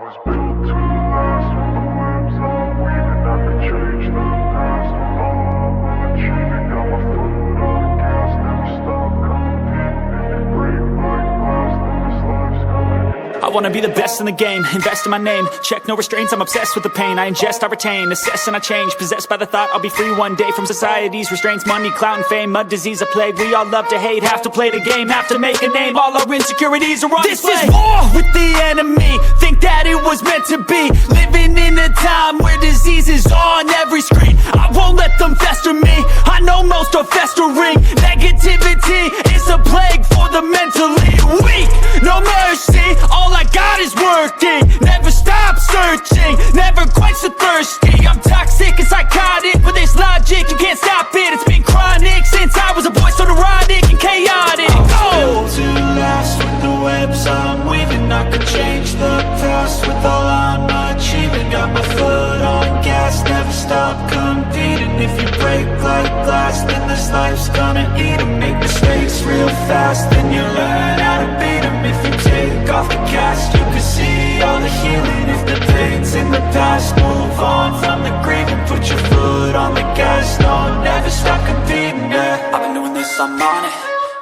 was built to last with the webs I'm weaving. I could change the past with all I'm achieving. Got my foot on the gas, never stop competing. If you break like glass, then this life's gonna end. I wanna be the best in the game, invest in my name. Check no restraints, I'm obsessed with the pain. I ingest, I retain, assess and I change. Possessed by the thought I'll be free one day from society's restraints. Money, clout and fame, mud, disease, a plague. We all love to hate, have to play the game, have to make a name. All our insecurities are on display. This is war with the enemy, think that it was meant to be. Living in a time where disease is on every screen. I won't let them fester me, I know most are festering. Negativity is a plague for the mentally weak. No mercy, all I got is working. Never stop searching, never quite so thirsty. I'm toxic and psychotic, with this logic you can't stop it. It's been chronic since I was a boy, so neurotic and chaotic. Built to last with the webs I'm weaving. I could change the past with all I'm achieving. Got my foot on gas, never stop competing. If you break like glass, then this life's gonna eat 'em. Make mistakes real fast, then you learn how to beat 'em. If you take off the cast, you can see all the healing. If the pain's in the past, move on from the grieving. Put your foot on the gas, no, never stop competing, yeah. I've been doing this, I'm on it,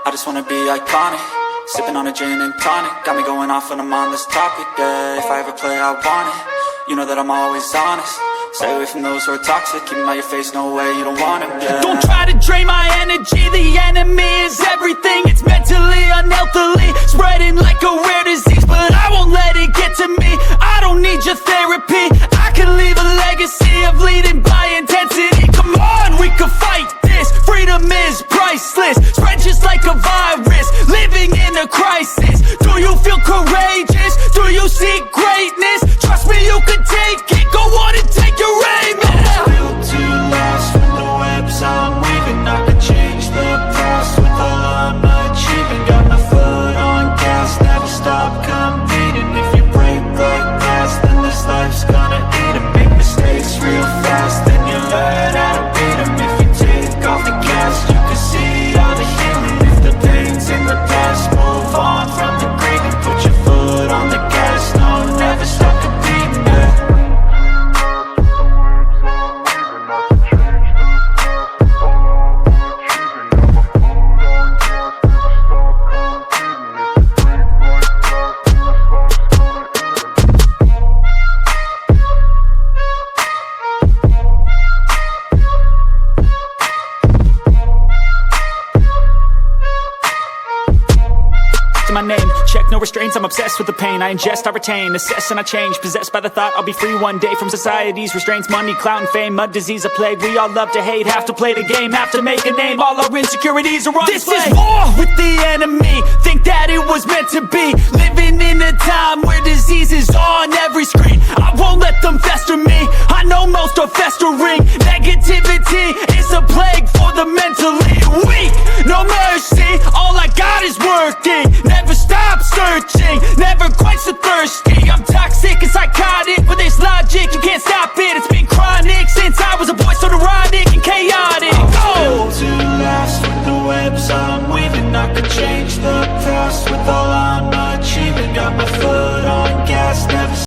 I just wanna be iconic. Sipping on a gin and tonic, got me going off when I'm on this topic, yeah. If I ever play, I want it, you know that I'm always honest. Stay away from those who are toxic, keep them out your face, no way, you don't want it, yeah. Don't try to drain my energy, the enemy is everything. It's mentally, unhealthily, spreading like a rare disease. But I won't let it get to me, I don't need your therapy. I can leave a legacy of leading by intensity. Come on, we can fight this, freedom is priceless. Spread just like a virus, living in a crisis. Do you feel courageous? Do you seek greatness? Trust me, you can take it, go on and take your aim, yeah. Built to last with the webs I'm weaving. I could change the past with all I'm achieving. Got my foot on gas, never stop competing. If you break like glass, then this life's gonna eat 'em. Make mistakes real fast, then you learn how to beat 'em. If you take off the gas, you can see all the healing. If the pain's in the past, move on from the grieving. Put your foot on the gas, no, never stop competing, yeah. My name, check no restraints, I'm obsessed with the pain. I ingest, I retain, assess and I change. Possessed by the thought I'll be free one day from society's restraints. Money, clout and fame, mud, disease, a plague. We all love to hate, have to play the game, have to make a name. All our insecurities are on display. This is war with the enemy, think that it was meant to be. Living in a time where disease is on every screen. I won't let them fester me, I know most are festering. Negativity is a plague for the mentally